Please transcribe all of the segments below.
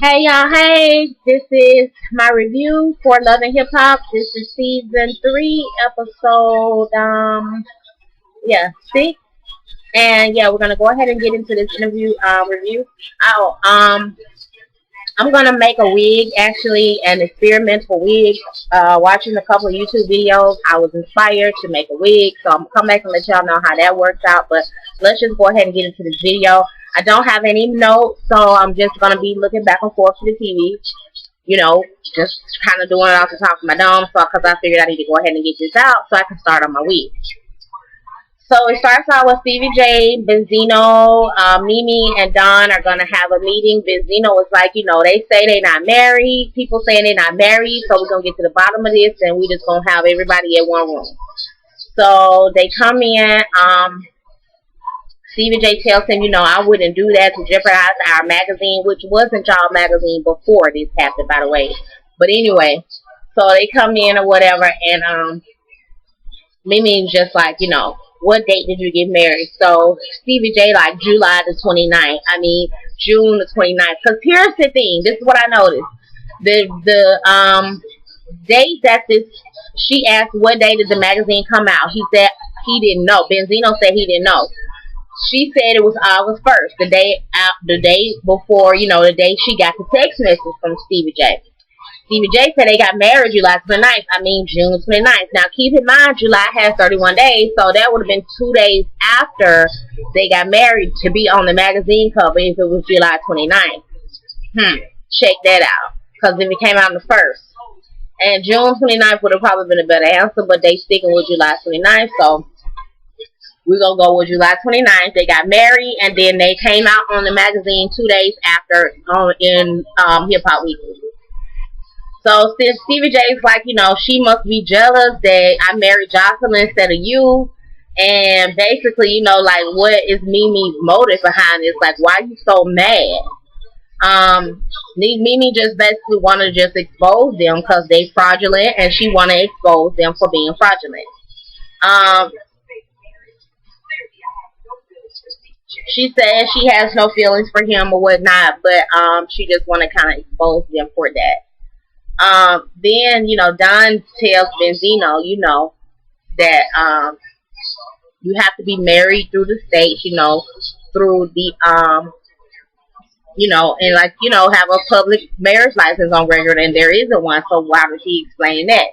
Hey y'all, hey, this is my review for Love and Hip Hop. This is season 3, episode yeah, 6. And yeah, we're gonna go ahead and get into this interview review. Oh, I'm gonna make a wig, actually, an experimental wig. Watching a couple of YouTube videos, I was inspired to make a wig, so I'm gonna come back and let y'all know how that works out. But let's just go ahead and get into this video. I don't have any notes, so I'm just gonna be looking back and forth to the TV. Just kind of doing it off the top of my dome, so because I figured I need to go ahead and get this out so I can start on my wig. So it starts out with Stevie J, Benzino, Mimi, and Don are going to have a meeting. Benzino was like, they say they're not married. People saying they're not married. So we're going to get to the bottom of this, and we just going to have everybody in one room. So they come in. Stevie J tells him, I wouldn't do that to jeopardize our magazine, which wasn't y'all magazine before this happened, by the way. But anyway, so they come in or whatever, and Mimi's just like, what date did you get married? So Stevie J like July the 29th. I mean June the 29th. Because here's the thing. This is what I noticed. The date that this she asked what day did the magazine come out. He said he didn't know. Benzino said he didn't know. She said it was August 1st, the day before, the day she got the text message from Stevie J. Stevie J said they got married July 29th. I mean June 29th. Now keep in mind July has 31 days, so that would have been 2 days after they got married to be on the magazine cover if it was July 29th. Check that out. Because if it came out on the 1st. And June 29th would have probably been a better answer, but they sticking with July 29th, so we're going to go with July 29th. They got married, and then they came out on the magazine 2 days after in Hip Hop Weekly. So since Stevie J's like, she must be jealous that I married Jocelyn instead of you. And basically, like, what is Mimi's motive behind this? Like, why are you so mad? Mimi just basically want to just expose them because they fraudulent, and she want to expose them for being fraudulent. She says she has no feelings for him or whatnot, but she just want to kind of expose them for that. Then, Don tells Benzino, that you have to be married through the state, through the and like, have a public marriage license on record, and there isn't one, so why was he explaining that?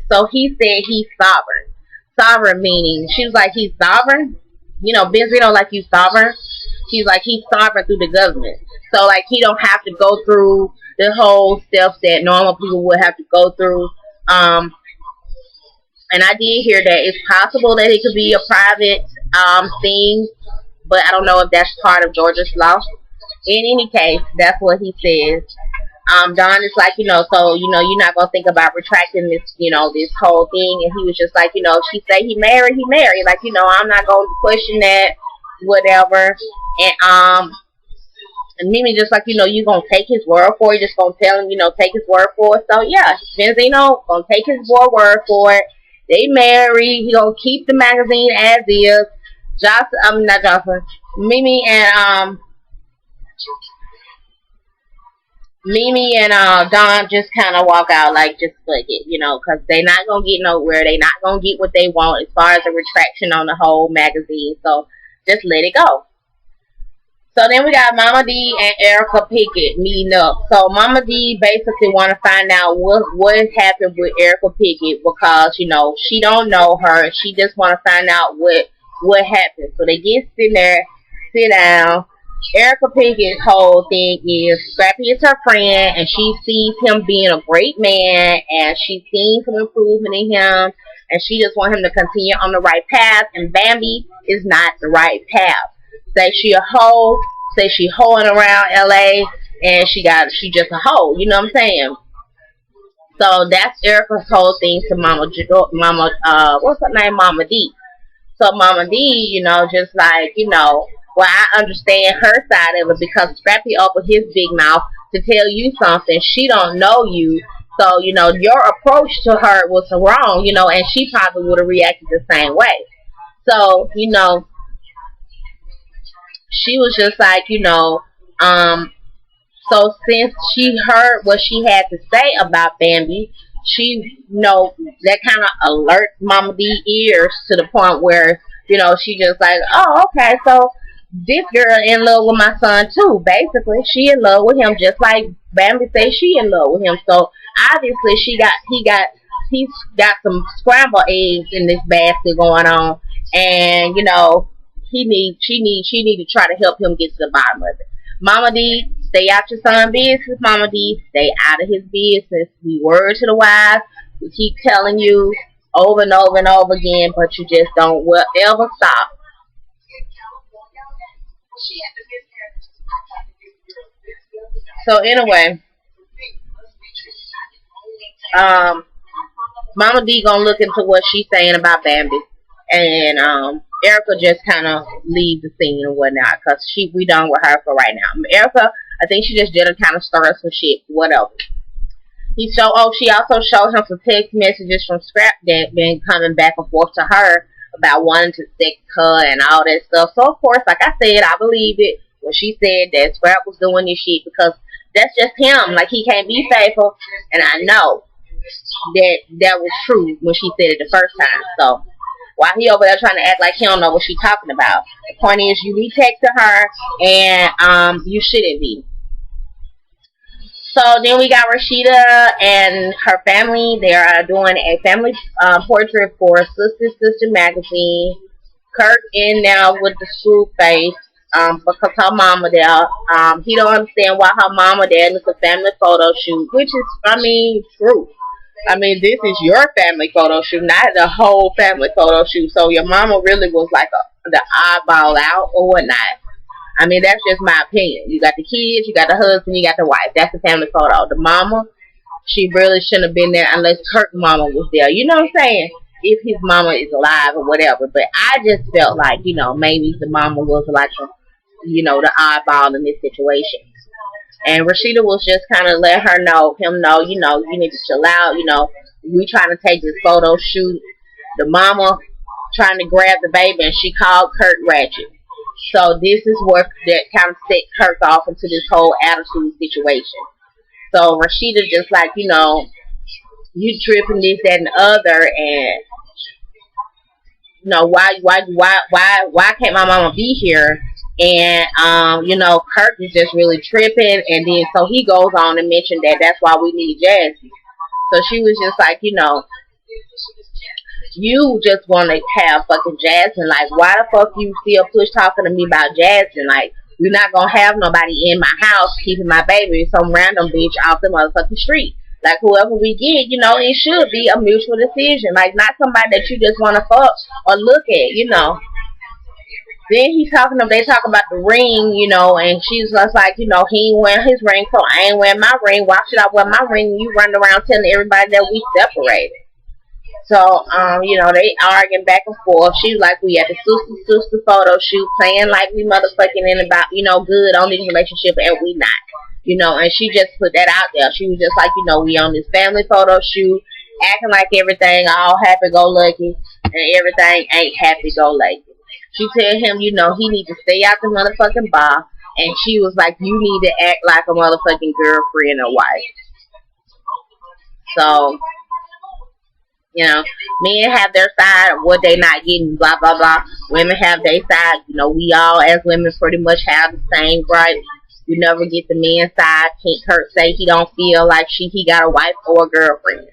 So he said he's sovereign. Sovereign meaning, she was like, he's sovereign? Benzino like, you sovereign? He's like, he's sovereign through the government. So, like, he don't have to go through the whole stuff that normal people would have to go through. And I did hear that it's possible that it could be a private thing, but I don't know if that's part of Georgia's law. In any case, that's what he says. Don is like, so, you're not going to think about retracting this, this whole thing. And he was just like, she say he married. Like, I'm not going to question that, whatever. And Mimi just like, you going to take his word for it. You're just going to tell him, take his word for it. So, yeah, Benzino going to take his word for it. They married. He going to keep the magazine as is. Not Jocelyn. Mimi and Don just kind of walk out like, just fuck it, because they not going to get nowhere. They not going to get what they want as far as a retraction on the whole magazine. So, just let it go. So then we got Mama D and Erica Pickett meeting up. So Mama D basically want to find out what happened with Erica Pickett because, she don't know her. She just want to find out what happened. So they sit down. Erica Pickett's whole thing is Scrappy is her friend, and she sees him being a great man, and she's seen some improvement in him, and she just wants him to continue on the right path, and Bambi is not the right path. Say she a hoe, say she hoeing around LA, and she just a hoe, you know what I'm saying? So that's Erica's whole thing to Mama, what's her name, Mama D. So Mama D, just like, well, I understand her side of it because Scrappy opened his big mouth to tell you something. She don't know you. So, your approach to her was wrong, and she probably would have reacted the same way. So, she was just like, So since she heard what she had to say about Bambi, she, that kind of alert Mama D ears to the point where, she just like, oh, okay, so this girl in love with my son too. Basically, she in love with him just like Bambi says she in love with him. So obviously, he's got some scrambled eggs in this basket going on, and she need to try to help him get to the bottom of it. Mama D, stay out your son's business. Mama D, stay out of his business. We word to the wise. We keep telling you over and over and over again, but you just don't ever stop. So anyway, um, Mama D gonna look into what she's saying about Bambi, and Erica just kind of leave the scene and whatnot because we done with her for right now. Erica, I think she just did a kind of stir up some shit, whatever. She also showed him some text messages from Scrap that been coming back and forth to her about wanting to sex her and all that stuff. So of course, like I said, I believe it when she said that Scrap was doing this shit because that's just him. Like he can't be faithful, and I know that was true when she said it the first time. So while he over there trying to act like he don't know what she's talking about, the point is you be texting her, and you shouldn't be. So then we got Rashida and her family. They are doing a family portrait for Sister magazine. Kirk in now with the screw face because her mama there. He don't understand why her mama there, and it's a family photo shoot, which is, true. This is your family photo shoot, not the whole family photo shoot. So your mama really was like the oddball out or whatnot. That's just my opinion. You got the kids, you got the husband, you got the wife. That's the family photo. The mama, she really shouldn't have been there unless Kirk's mama was there. You know what I'm saying? If his mama is alive or whatever. But I just felt like, maybe the mama was like, the oddball in this situation. And Rashida was just kind of let him know, you need to chill out. We trying to take this photo shoot. The mama trying to grab the baby, and she called Kirk ratchet. So this is what that kind of set Kirk off into this whole attitude situation. So Rashida just like, you tripping this, that, and the other, and why can't my mama be here? And Kirk is just really tripping, and then so he goes on to mention that's why we need Jasmine. So she was just like, you just want to have fucking Jasmine. Like, why the fuck you still push talking to me about Jasmine? Like, we're not gonna have nobody in my house keeping my baby, some random bitch off the motherfucking street. Like, whoever we get, it should be a mutual decision. Like, not somebody that you just want to fuck or look at, Then they talk about the ring, and she's just like, he ain't wearing his ring, so I ain't wearing my ring. Why should I wear my ring? You run around telling everybody that we separated. So, they arguing back and forth. She's like, we at the sister photo shoot, playing like we motherfucking in about, good on this relationship, and we not. And she just put that out there. She was just like, we on this family photo shoot, acting like everything all happy-go-lucky, and everything ain't happy-go-lucky. She told him, he need to stay out the motherfucking bar, and she was like, you need to act like a motherfucking girlfriend or wife. So, men have their side of what they not getting, blah, blah, blah. Women have their side. We all, as women, pretty much have the same right. We never get the men's side. Can't Kurt say he don't feel like he got a wife or a girlfriend.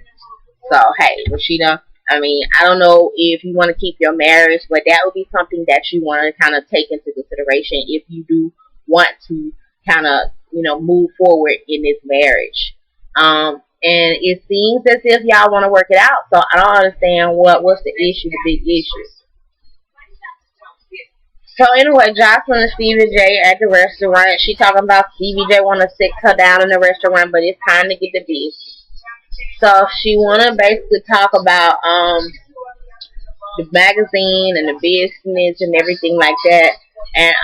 So, hey, Rashida, I don't know if you want to keep your marriage, but that would be something that you want to kind of take into consideration if you do want to kind of, move forward in this marriage. And it seems as if y'all want to work it out. So I don't understand what's the issue, the big issue. So anyway, Jocelyn and Stevie J at the restaurant. She talking about Stevie J want to sit her down in the restaurant, but it's time to get the beef. So she want to basically talk about the magazine and the business and everything like that. And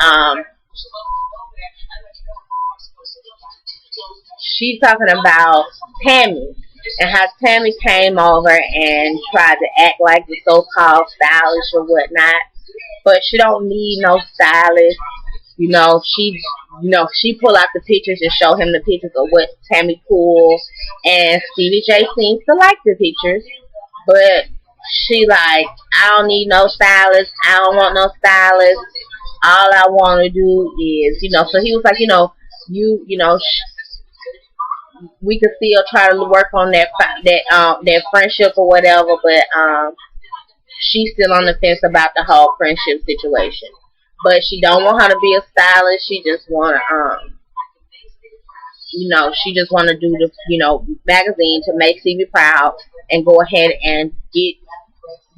she's talking about Tammy and how Tammy came over and tried to act like the so-called stylist or whatnot, but she don't need no stylist. She pull out the pictures and show him the pictures of what Tammy pulled, and Stevie J seems to like the pictures, but she like, I don't need no stylist. I don't want no stylist. All I want to do is, So he was like, we could still try to work on that friendship or whatever, but she's still on the fence about the whole friendship situation. But she don't want her to be a stylist. She just want to do the magazine to make Stevie proud and go ahead and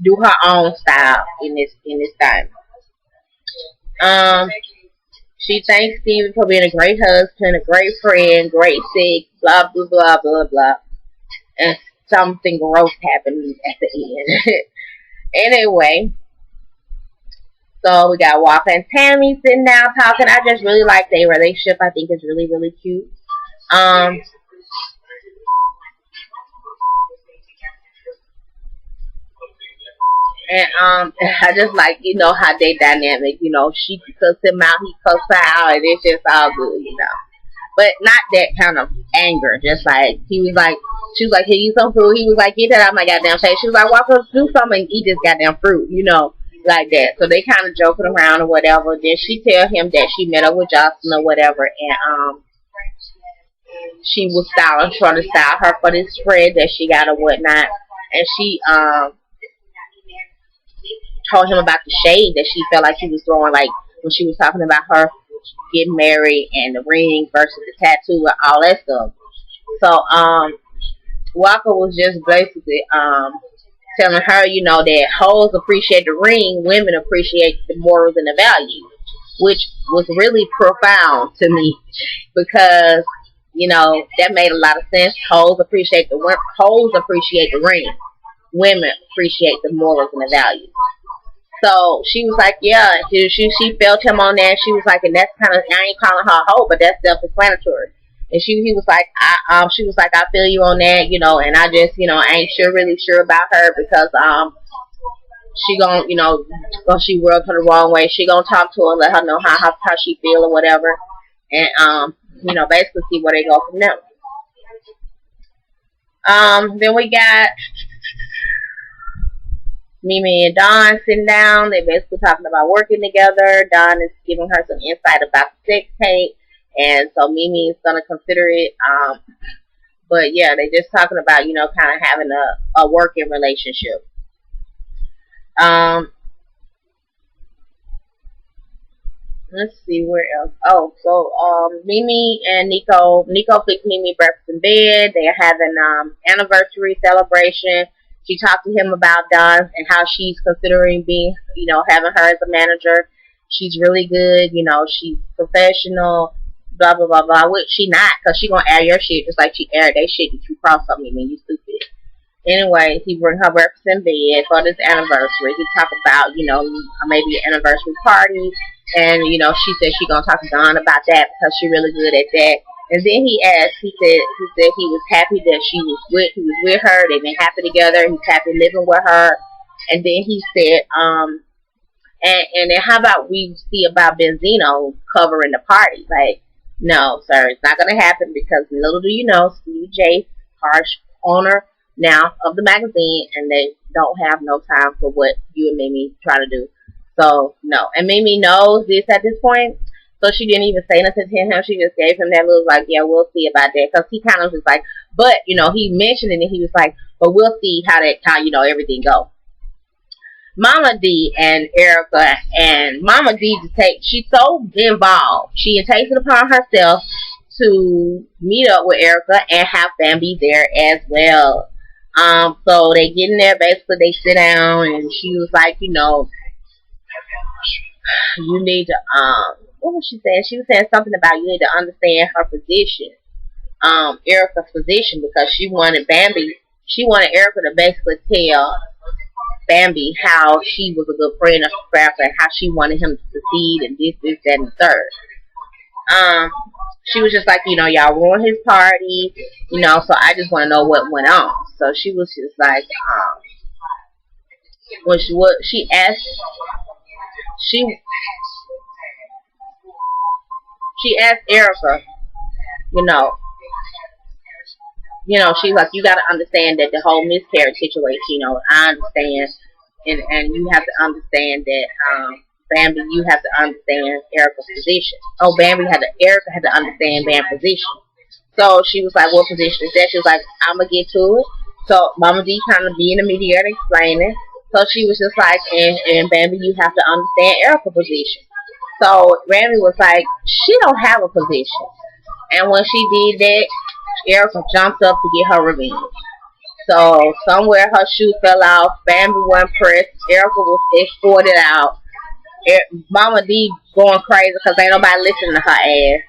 do her own style in this time. She thanks Stevie for being a great husband, a great friend, great sex, blah blah blah blah blah, and something gross happened at the end. Anyway, so we got Walker and Tammy sitting down talking. I just really like their relationship. I think it's really really cute. And I just like, how they dynamic, she cuss him out, he cuss her out, and it's just all good. But not that kind of anger, just like, she was like, hey, eat some fruit. He was like, get that out of my goddamn face. She was like, walk up, do something and eat this goddamn fruit, like that. So they kind of joking around or whatever. Then she tell him that she met up with Jocelyn or whatever, and she was trying to style her for this spread that she got or whatnot. And she told him about the shade that she felt like he was throwing, like when she was talking about her getting married and the ring versus the tattoo and all that stuff. So Walker was just basically telling her, that hoes appreciate the ring, women appreciate the morals and the values, which was really profound to me because that made a lot of sense. Hoes appreciate the ring, women appreciate the morals and the values. So she was like, yeah, she felt him on that. She was like, and that's kind of, I ain't calling her a hoe, but that's self-explanatory. And he was like, she was like, I feel you on that, and I just, I ain't really sure about her because, she gon', she rubbed her the wrong way. She gonna talk to her, let her know how she feel or whatever, and, basically see where they go from there. Then we got Mimi and Dawn sitting down. They're basically talking about working together. Dawn is giving her some insight about the sex tape, and so Mimi is gonna consider it. But yeah, they're just talking about kind of having a working relationship. Let's see where else. Oh, so Mimi and Nico fixed Mimi breakfast in bed. They're having anniversary celebration. She talked to him about Dawn and how she's considering being, having her as a manager. She's really good, she's professional, blah, blah, blah, blah. Which she not, because she going to air your shit just like she aired that shit that you crossed on me when you stupid. Anyway, he bring her breakfast in bed for this anniversary. He talk about, maybe an anniversary party. And, she said she going to talk to Dawn about that because she really good at that. And then he asked, he said he was happy that he was with her. They've been happy together. He's happy living with her. And then he said, and then how about we see about Benzino covering the party? Like, no, sir, it's not going to happen because little do you know, Steve J, harsh owner now of the magazine, and they don't have no time for what you and Mimi try to do. So, no. And Mimi knows this at this point. So she didn't even say nothing to him. She just gave him that little like, yeah, we'll see about that. Because he kind of was like, but, he mentioned it and he was like, but we'll see how everything goes. Mama D and Erica, and Mama D she's so involved. She takes it upon herself to meet up with Erica and have Bambi there as well. So they get in there, basically they sit down and she was like, you need to, what was she saying? She was saying something about you need to understand her position, Erica's position, because she wanted Erica to basically tell Bambi how she was a good friend of Scrapper and how she wanted him to succeed and this, that, and the third. She was just like, y'all ruined his party, so I just want to know what went on. So she was just like, when she asked, she asked Erica, you know, she's like, you got to understand that the whole miscarriage situation, I understand, and you have to understand that, Bambi, you have to understand Erica's position. Oh, Erica had to understand Bam's position. So she was like, what position is that? She was like, I'm going to get to it. So Mama D kind of being the mediator explaining. So she was just like, and Bambi, you have to understand Erica's position. So Bambi was like, she don't have a position. And when she did that, Erica jumped up to get her revenge. So somewhere her shoe fell off. Bambi wasn't pressed. Erica was escorted out. Mama D going crazy because ain't nobody listening to her ass.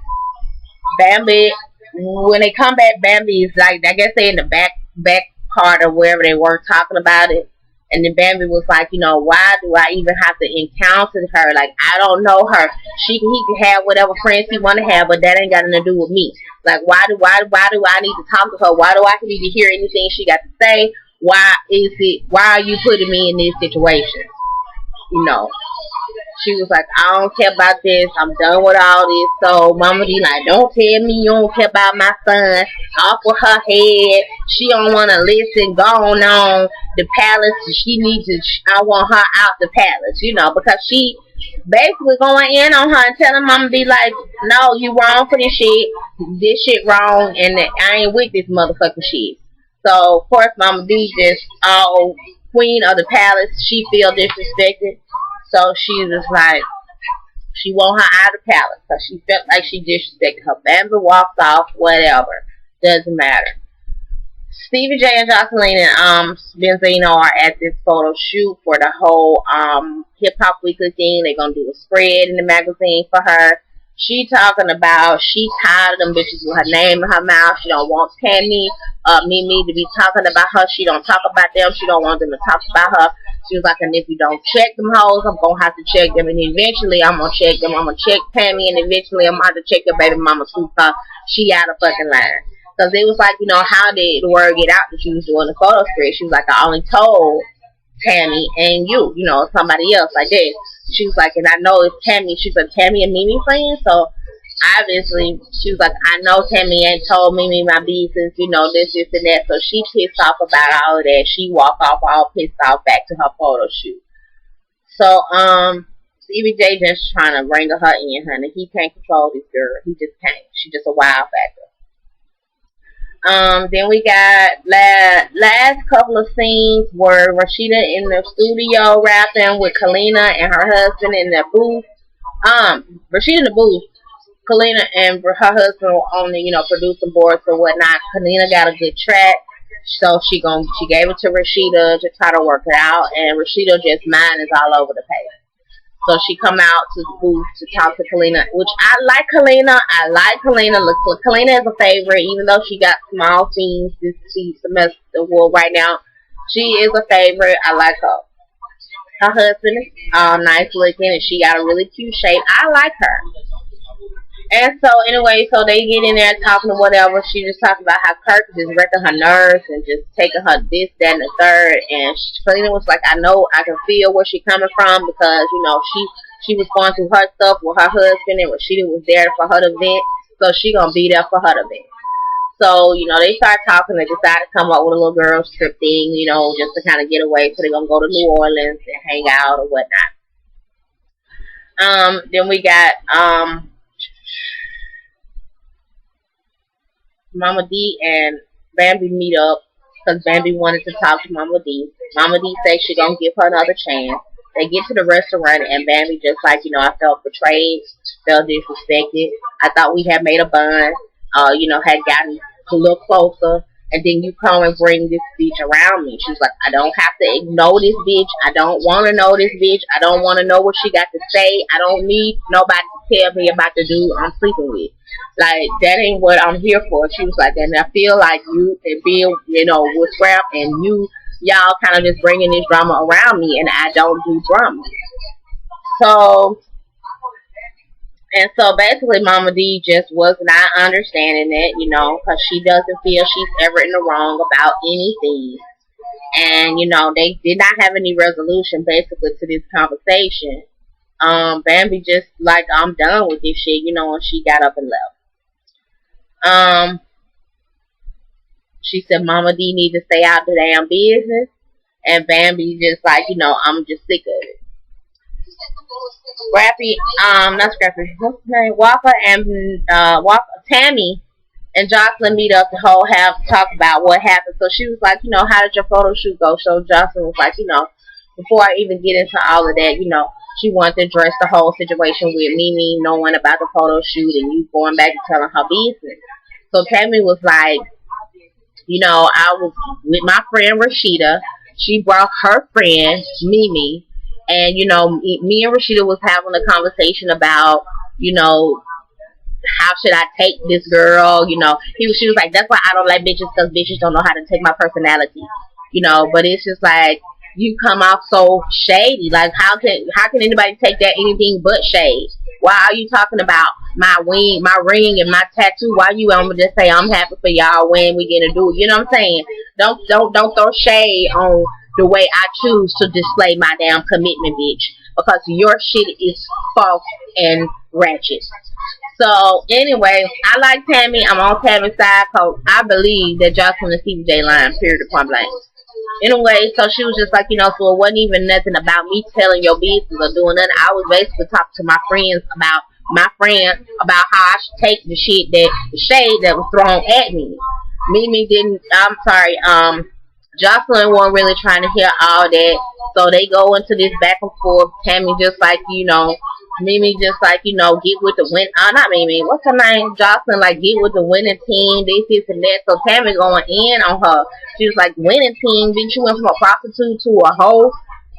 Bambi, when they come back, Bambi is like, I guess they in the back part of wherever they were talking about it. And then Bambi was like, why do I even have to encounter her? Like, I don't know her. He can have whatever friends he want to have, but that ain't got nothing to do with me. Like, why do I need to talk to her? Why do I need to hear anything she got to say? Why are you putting me in this situation? She was like, I don't care about this. I'm done with all this. So Mama D like, don't tell me you don't care about my son. Off with her head. She don't want to listen. Going on the palace. I want her out the palace, because she basically going in on her and telling Mama D like, no, you wrong for this shit. This shit wrong, and I ain't with this motherfucking shit. So of course Mama D just all queen of the palace. She feel disrespected. So she was like, she want her out of the palace because she felt like she disrespected her. Bambi walked off, whatever. Doesn't matter. Stevie J and Jocelyn and Benzino are at this photo shoot for the whole Hip Hop Weekly thing. They're going to do a spread in the magazine for her. She talking about she tired of them bitches with her name in her mouth. She don't want Tammy, Mimi to be talking about her. She don't talk about them. She don't want them to talk about her. She was like, and if you don't check them hoes, I'm going to have to check them. And eventually, I'm going to check them. I'm going to check Tammy. And eventually, I'm going to have to check your baby mama too. She out of fucking line. Because it was like, how did the word get out that she was doing the photo spread? She was like, I only told Tammy and you, somebody else like that. She was like, and I know it's Tammy. She's a Tammy and Mimi friend. So obviously, she was like, I know Tammy ain't told Mimi my business, this, and that. So she pissed off about all of that. She walked off all pissed off back to her photo shoot. So, Stevie J just trying to wrangle her in, honey. He can't control this girl. He just can't. She just a wild factor. Then we got last couple of scenes were Rashida in the studio rapping with Kalina and her husband in the booth. Rashida in the booth, Kalina and her husband were on the producing boards or whatnot. Kalina got a good track, so she gave it to Rashida to try to work it out, and Rashida just mind is all over the page. So she come out to the booth to talk to Kalina, which I like Kalina. Look, Kalina is a favorite, even though she got small scenes this semester. Well, right now, she is a favorite. I like her. Her husband is nice looking, and she got a really cute shape. I like her. And so, anyway, so they get in there talking or whatever. She just talking about how Kirk is just wrecking her nerves and just taking her this, that, and the third. And Kalina was like, I know, I can feel where she's coming from because, she was going through her stuff with her husband and Rashida was there for her to vent. So she going to be there for her to vent. So, they start talking and decide to come up with a little girl trip thing, just to kind of get away. So they're going to go to New Orleans and hang out or whatnot. Then we got, Mama D and Bambi meet up because Bambi wanted to talk to Mama D. Mama D says she gonna give her another chance. They get to the restaurant and Bambi just like, I felt betrayed, felt disrespected. I thought we had made a bond, had gotten a little closer. And then you come and bring this bitch around me. She's like, I don't have to ignore this bitch. I don't want to know this bitch. I don't want to know what she got to say. I don't need nobody to tell me about the dude I'm sleeping with. Like, that ain't what I'm here for. She was like, and I feel like you and Bill, with Scrap and y'all kind of just bringing this drama around me, and I don't do drama. So basically, Mama D just was not understanding it, because she doesn't feel she's ever in the wrong about anything. And, they did not have any resolution, basically, to this conversation. Bambi just like, I'm done with this shit, you know, and she got up and left. She said Mama D need to stay out the damn business, and Bambi just like, you know, I'm just sick of it. Scrappy, not Scrappy, what's his name? Walker and Tammy and Jocelyn meet up to have to talk about what happened. So she was like, you know, how did your photo shoot go? So Jocelyn was like, you know, before I even get into all of that, you know, she wanted to address the whole situation with Mimi knowing about the photo shoot and you going back and telling her business. So Tammy was like, you know, I was with my friend Rashida. She brought her friend Mimi, and you know, me and Rashida was having a conversation about, you know, how should I take this girl? You know, she was like, that's why I don't like bitches, because bitches don't know how to take my personality. You know, but it's just like, you come off so shady. Like, how can anybody take that anything but shade? Why are you talking about my ring, and my tattoo? Why you just say I'm happy for y'all when we gonna do it? You know what I'm saying? Don't throw shade on the way I choose to display my damn commitment, bitch. Because your shit is false and ratchet. So anyway, I like Tammy. I'm on Tammy's side because I believe that Jocelyn is CJ line, period, point blank. Anyway, so she was just like, you know, so it wasn't even nothing about me telling your business or doing nothing. I was basically talking to my friend about how I should take the shade that was thrown at me. Mimi didn't, I'm sorry, Jocelyn wasn't really trying to hear all that. So they go into this back and forth. Tammy just like, you know, Mimi just like, you know, get with the win. Not Mimi. What's her name? Jocelyn, like, get with the winning team. This and that. So Tammy going in on her. She was like, winning team? Bitch, you went from a prostitute to a hoe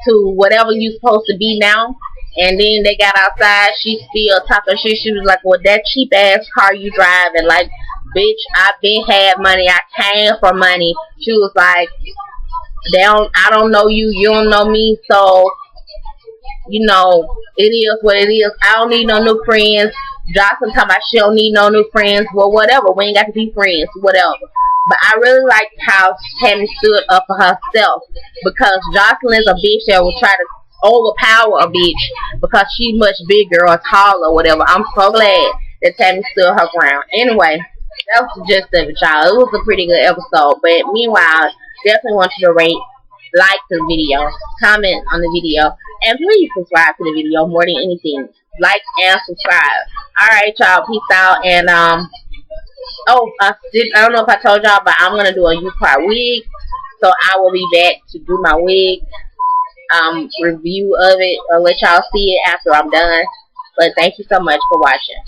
to whatever you supposed to be now. And then they got outside. She still talking shit. She was like, well, that cheap ass car you driving. Like, bitch, I been had money. I came for money. She was like, I don't know you. You don't know me. So, you know, it is what it is. I don't need no new friends. Jocelyn talking about she don't need no new friends. Well, whatever. We ain't got to be friends. Whatever. But I really liked how Tammy stood up for herself, because Jocelyn is a bitch that will try to overpower a bitch because she's much bigger or taller or whatever. I'm so glad that Tammy stood her ground. Anyway, that was the gist of it, y'all. It was a pretty good episode. But meanwhile, definitely want you to rate, like the video, comment on the video, and please subscribe to the video more than anything. Like and subscribe. Alright, y'all. Peace out. And I don't know if I told y'all, but I'm gonna do a U-part wig. So I will be back to do my wig review of it. I'll let y'all see it after I'm done. But thank you so much for watching.